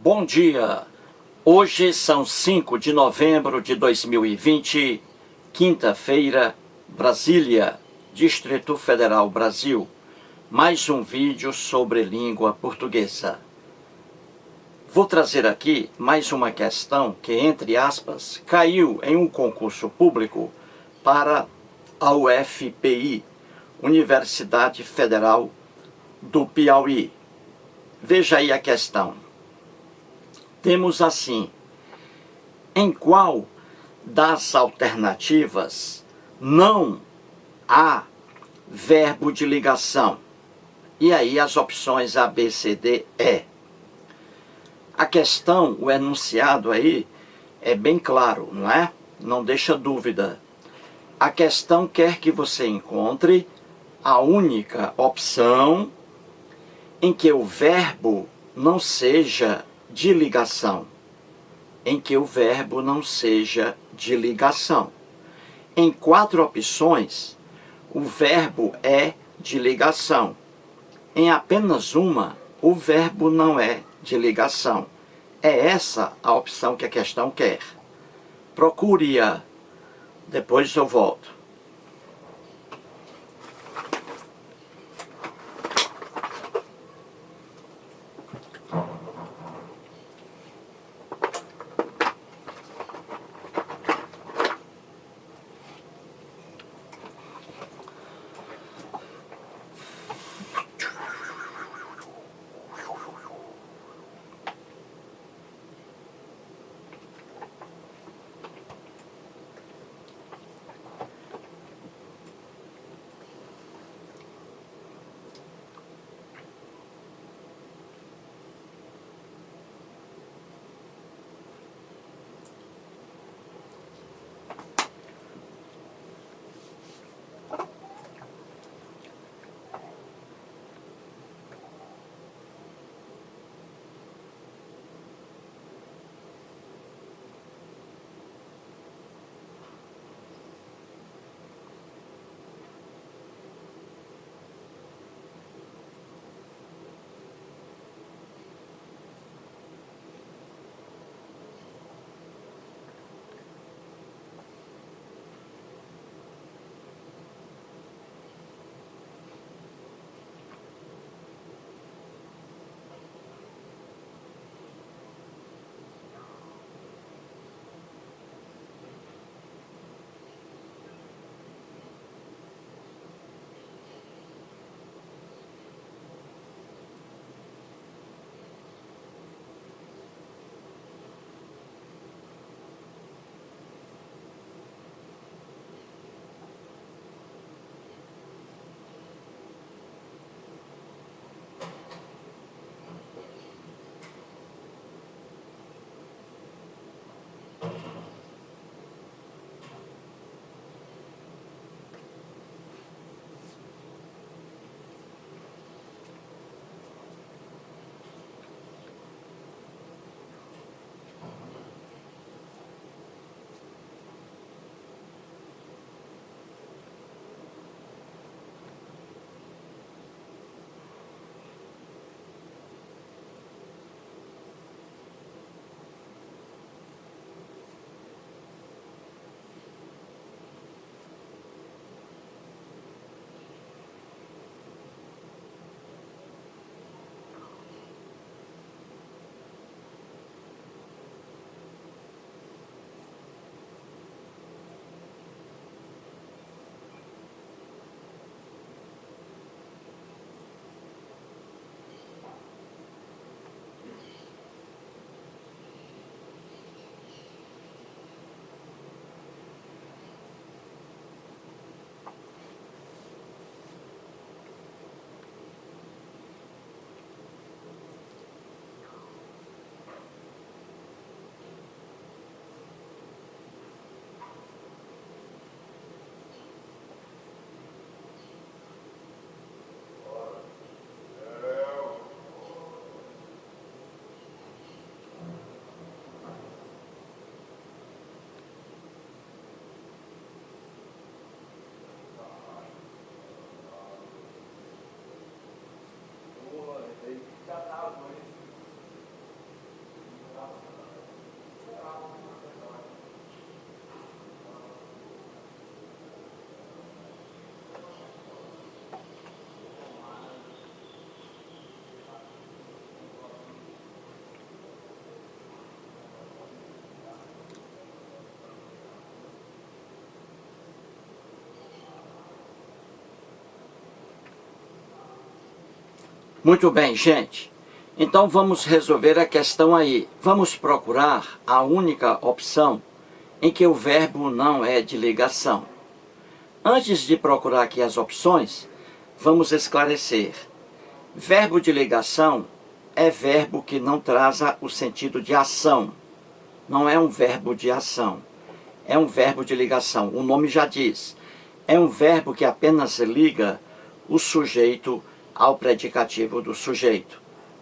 Bom dia! Hoje são 5 de novembro de 2020, quinta-feira, Brasília, Distrito Federal, Brasil. Mais um vídeo sobre língua portuguesa. Vou trazer aqui mais uma questão que, entre aspas, caiu em um concurso público para a UFPI, Universidade Federal do Piauí. Veja aí a questão. Temos assim: em qual das alternativas não há verbo de ligação? E aí as opções A, B, C, D, E. A questão, o enunciado aí é bem claro, não é? Não deixa dúvida. A questão quer que você encontre a única opção em que o verbo não seja de ligação. Em que o verbo não seja de ligação. Em 4 opções, o verbo é de ligação. Em apenas uma, o verbo não é de ligação. É essa a opção que a questão quer. Procure-a. Depois eu volto. Muito bem, gente. Então vamos resolver a questão aí. Vamos procurar a única opção em que o verbo não é de ligação. Antes de procurar aqui as opções, vamos esclarecer. Verbo de ligação é verbo que não traz o sentido de ação. Não é um verbo de ação. É um verbo de ligação. O nome já diz. É um verbo que apenas liga o sujeito ao predicativo do sujeito.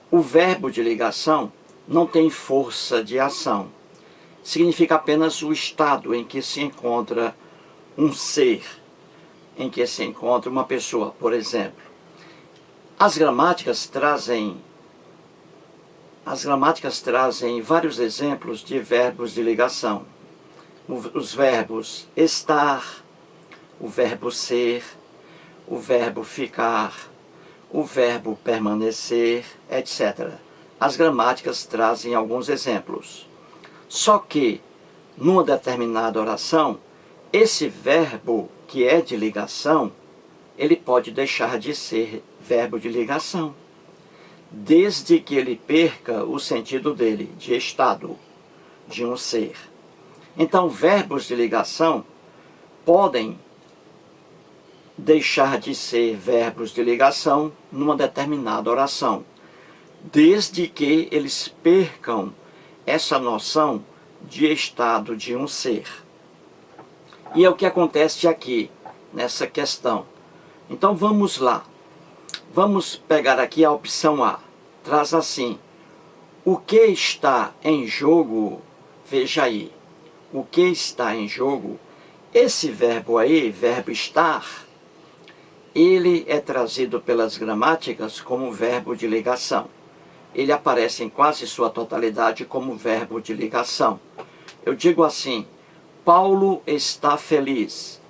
O verbo de ligação não tem força de ação. Significa apenas o estado em que se encontra um ser, em que se encontra uma pessoa, por exemplo. As gramáticas trazem vários exemplos de verbos de ligação. Os verbos estar, o verbo ser, o verbo ficar, o verbo permanecer, etc. As gramáticas trazem alguns exemplos. Só que, numa determinada oração, esse verbo que é de ligação, ele pode deixar de ser verbo de ligação, desde que ele perca o sentido dele, de estado, de um ser. Então, verbos de ligação podem deixar de ser verbos de ligação numa determinada oração, desde que eles percam essa noção de estado de um ser. E é o que acontece aqui, nessa questão. Então vamos lá. Vamos pegar aqui a opção A. Traz assim: o que está em jogo? Veja aí. O que está em jogo? Esse verbo aí, verbo estar, ele é trazido pelas gramáticas como verbo de ligação. Ele aparece em quase sua totalidade como verbo de ligação. Eu digo assim: Paulo está feliz.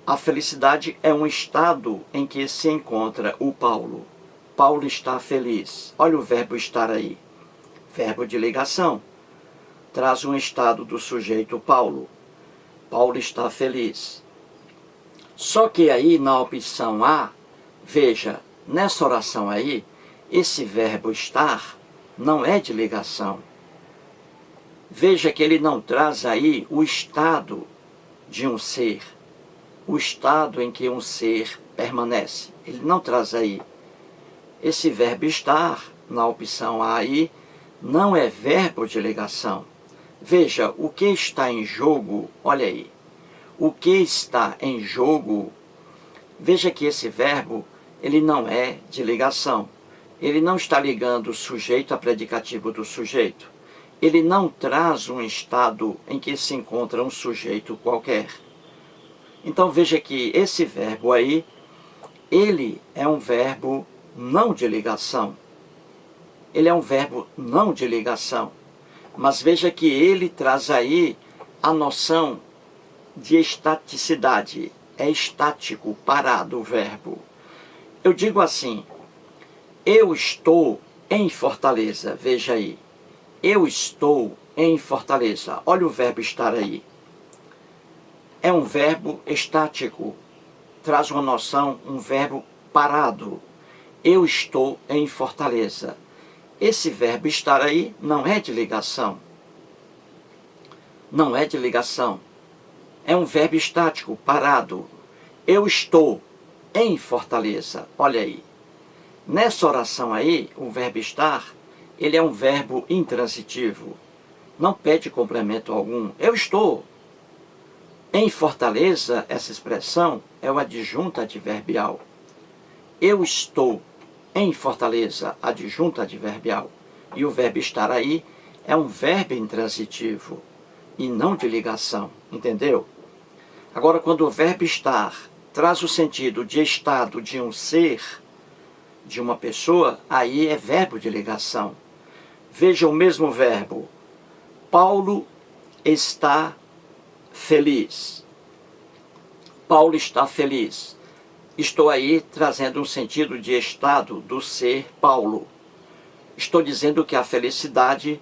A felicidade é um estado em que se encontra o Paulo. Paulo está feliz. Olha o verbo estar aí. Verbo de ligação. Traz um estado do sujeito Paulo. Paulo está feliz. Só que aí na opção A, veja, nessa oração aí, esse verbo estar não é de ligação. Veja que ele não traz aí o estado de um ser, o estado em que um ser permanece. Ele não traz aí. Esse verbo estar, na opção A aí, não é verbo de ligação. Veja, o que está em jogo, olha aí. O que está em jogo, veja que esse verbo, ele não é de ligação. Ele não está ligando o sujeito a predicativo do sujeito. Ele não traz um estado em que se encontra um sujeito qualquer. Então veja que esse verbo aí, ele é um verbo não de ligação. Ele é um verbo não de ligação. Mas veja que ele traz aí a noção de estaticidade. É estático, parado o verbo. Eu digo assim: eu estou em Fortaleza. Veja aí. Eu estou em Fortaleza. Olha o verbo estar aí. É um verbo estático. Traz uma noção, um verbo parado. Eu estou em Fortaleza. Esse verbo estar aí não é de ligação. Não é de ligação. É um verbo estático, parado. Eu estou em Fortaleza. Olha aí. Nessa oração aí, o verbo estar, ele é um verbo intransitivo. Não pede complemento algum. Eu estou em Fortaleza, essa expressão é o adjunto adverbial. Eu estou em Fortaleza, adjunto adverbial. E o verbo estar aí é um verbo intransitivo e não de ligação. Entendeu? Agora, quando o verbo estar traz o sentido de estado de um ser, de uma pessoa, aí é verbo de ligação. Veja o mesmo verbo. Paulo está feliz. Paulo está feliz. Estou aí trazendo um sentido de estado do ser Paulo. Estou dizendo que a felicidade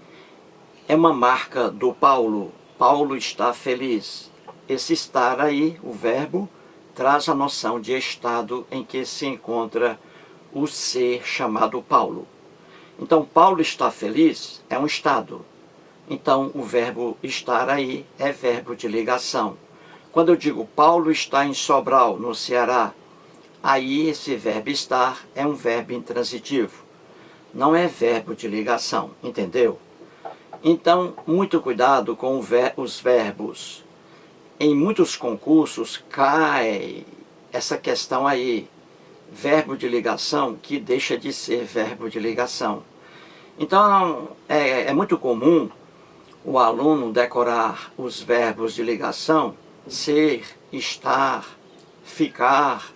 é uma marca do Paulo. Paulo está feliz. Esse estar aí, o verbo, traz a noção de estado em que se encontra o ser chamado Paulo. Então, Paulo está feliz é um estado. Então, o verbo estar aí é verbo de ligação. Quando eu digo Paulo está em Sobral, no Ceará, aí esse verbo estar é um verbo intransitivo. Não é verbo de ligação, entendeu? Então, muito cuidado com os verbos. Em muitos concursos cai essa questão aí, verbo de ligação que deixa de ser verbo de ligação. Então, é muito comum o aluno decorar os verbos de ligação, ser, estar, ficar,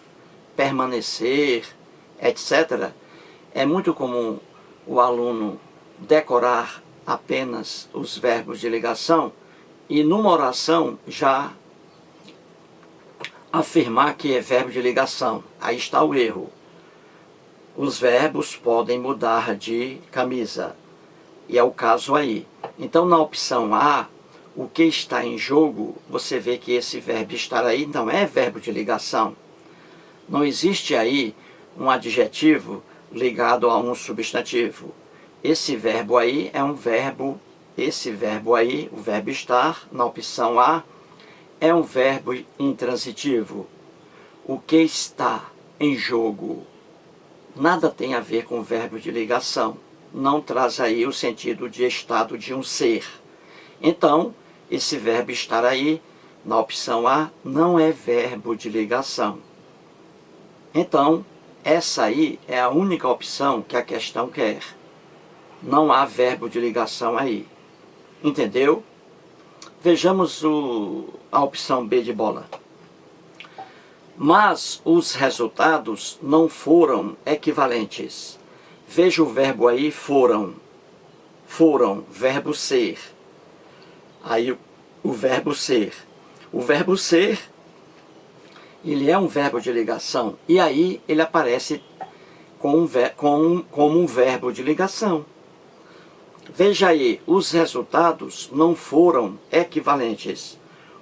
permanecer, etc. É muito comum o aluno decorar apenas os verbos de ligação e numa oração já afirmar que é verbo de ligação. Aí está o erro. Os verbos podem mudar de camisa. E é o caso aí. Então, na opção A, o que está em jogo, você vê que esse verbo estar aí não é verbo de ligação. Não existe aí um adjetivo ligado a um substantivo. Esse verbo aí é um verbo, esse verbo aí, o verbo estar, na opção A, é um verbo intransitivo. O que está em jogo nada tem a ver com o verbo de ligação. Não traz aí o sentido de estado de um ser. Então, esse verbo estar aí, na opção A, não é verbo de ligação. Então, essa aí é a única opção que a questão quer. Não há verbo de ligação aí. Entendeu? Vejamos a opção B de bola. Mas os resultados não foram equivalentes. Veja o verbo aí, foram. Foram, verbo ser. Aí o verbo ser. O verbo ser, ele é um verbo de ligação. E aí ele aparece como um verbo de ligação. Veja aí, os resultados não foram equivalentes.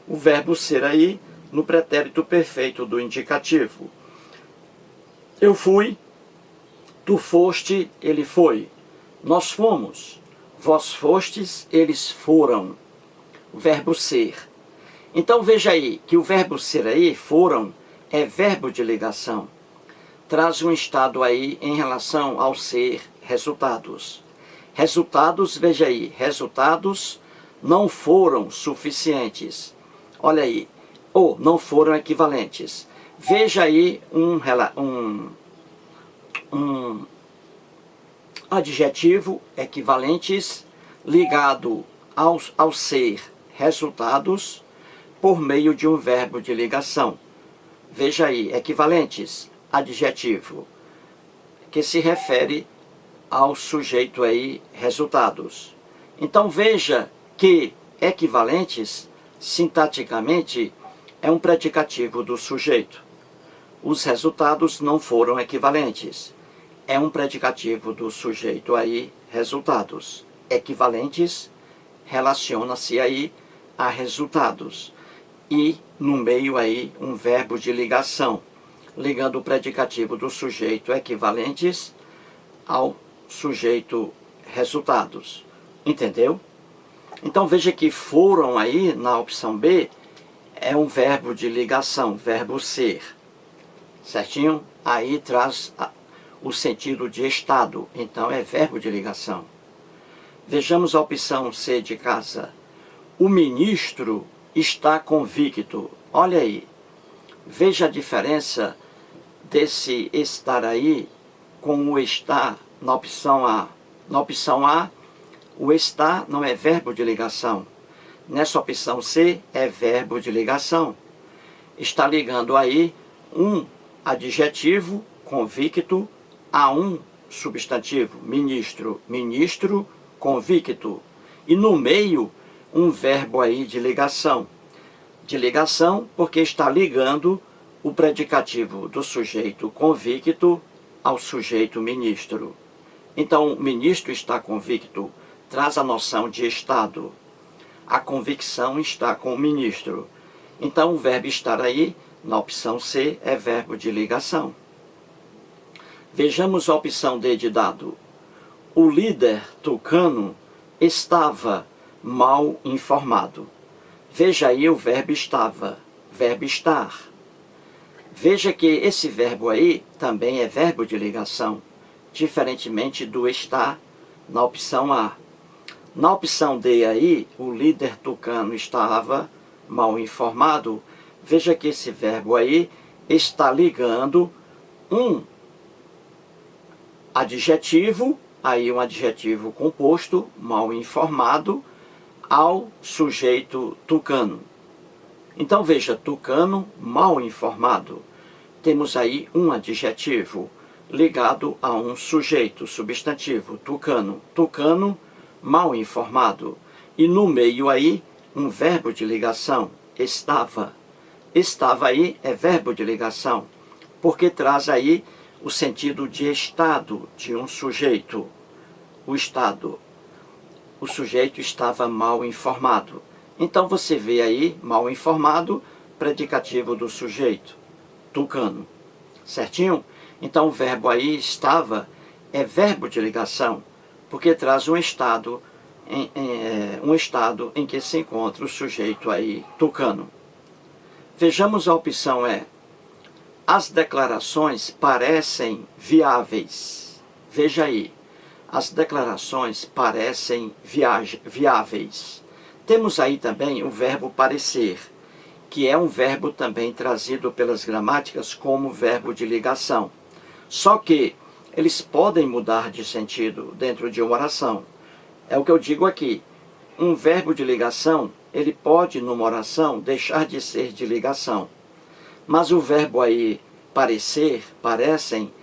O verbo ser aí, no pretérito perfeito do indicativo. Eu fui, tu foste, ele foi. Nós fomos, vós fostes, eles foram. O verbo ser. Então veja aí, que o verbo ser aí, foram, é verbo de ligação. Traz um estado aí em relação ao ser, resultados. Resultados, veja aí, resultados não foram suficientes. Olha aí, ou não foram equivalentes. Veja aí um adjetivo equivalentes ligado ao ser, resultados, por meio de um verbo de ligação. Veja aí, equivalentes, adjetivo, que se refere ao sujeito aí, resultados. Então veja que equivalentes, sintaticamente, é um predicativo do sujeito. Os resultados não foram equivalentes. É um predicativo do sujeito aí, resultados. Equivalentes relaciona-se aí a resultados. E no meio aí um verbo de ligação, ligando o predicativo do sujeito equivalentes ao sujeito resultados. Entendeu? Então veja que foram aí, na opção B, é um verbo de ligação, verbo ser. Certinho? Aí traz o sentido de estado, então é verbo de ligação. Vejamos a opção C de casa. O ministro está convicto. Olha aí, veja a diferença desse estar aí com o estar na opção A. Na opção A, o estar não é verbo de ligação. Nessa opção C, é verbo de ligação. Está ligando aí um adjetivo, convicto, a um substantivo, ministro. Ministro, convicto. E no meio, um verbo aí de ligação. De ligação porque está ligando o predicativo do sujeito convicto ao sujeito ministro. Então, o ministro está convicto, traz a noção de estado. A convicção está com o ministro. Então, o verbo estar aí, na opção C, é verbo de ligação. Vejamos a opção D de dado. O líder tucano estava mal informado. Veja aí o verbo estava, verbo estar. Veja que esse verbo aí também é verbo de ligação, diferentemente do estar na opção A. Na opção D aí, o líder tucano estava mal informado. Veja que esse verbo aí está ligando um adjetivo, aí um adjetivo composto, mal informado, ao sujeito tucano. Então veja, tucano mal informado. Temos aí um adjetivo ligado a um sujeito substantivo, tucano. Tucano mal informado. E no meio aí, um verbo de ligação, estava. Estava aí é verbo de ligação, porque traz aí o sentido de estado de um sujeito. O estado. O sujeito estava mal informado. Então você vê aí, mal informado, predicativo do sujeito, tucano. Certinho? Então o verbo aí, estava, é verbo de ligação, porque traz um estado em que se encontra o sujeito aí, tucano. Vejamos a opção E. As declarações parecem viáveis. Veja aí. As declarações parecem viáveis. Temos aí também o verbo parecer, que é um verbo também trazido pelas gramáticas como verbo de ligação. Só que eles podem mudar de sentido dentro de uma oração. É o que eu digo aqui. Um verbo de ligação, ele pode, numa oração, deixar de ser de ligação. Mas o verbo aí, parecer, parecem,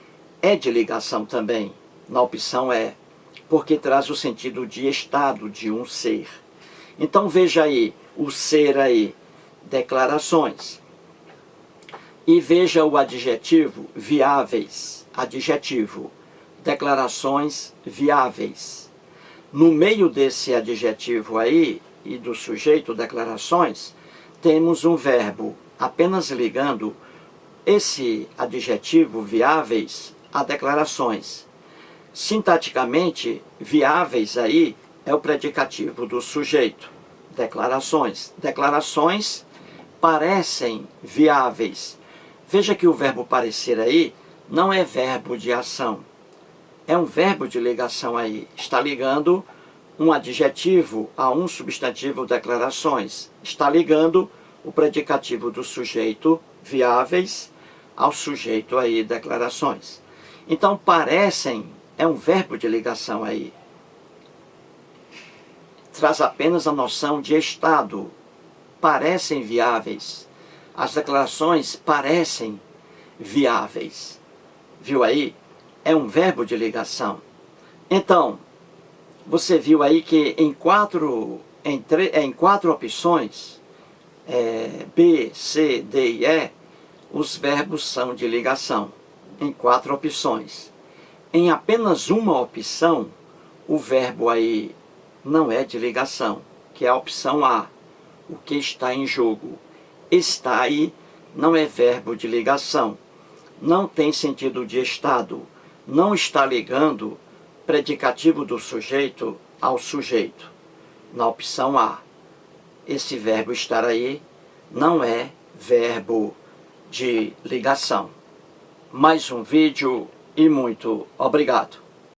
é de ligação também. Na opção E, porque traz o sentido de estado de um ser. Então veja aí, o ser aí, declarações. E veja o adjetivo viáveis, adjetivo, declarações viáveis. No meio desse adjetivo aí, e do sujeito declarações, temos um verbo apenas ligando esse adjetivo viáveis a declarações. Sintaticamente, viáveis aí é o predicativo do sujeito, declarações. Declarações parecem viáveis. Veja que o verbo parecer aí não é verbo de ação, é um verbo de ligação aí. Está ligando um adjetivo a um substantivo declarações. Está ligando o predicativo do sujeito viáveis ao sujeito aí declarações. Então parecem é um verbo de ligação aí. Traz apenas a noção de estado. Parecem viáveis. As declarações parecem viáveis. Viu aí? É um verbo de ligação. Então, você viu aí que em quatro opções, B, C, D e E, os verbos são de ligação. Em 4 opções. Em apenas uma opção, o verbo aí não é de ligação, que é a opção A, o que está em jogo. Está aí não é verbo de ligação, não tem sentido de estado, não está ligando predicativo do sujeito ao sujeito. Na opção A, esse verbo estar aí não é verbo de ligação. Mais um vídeo e muito obrigado.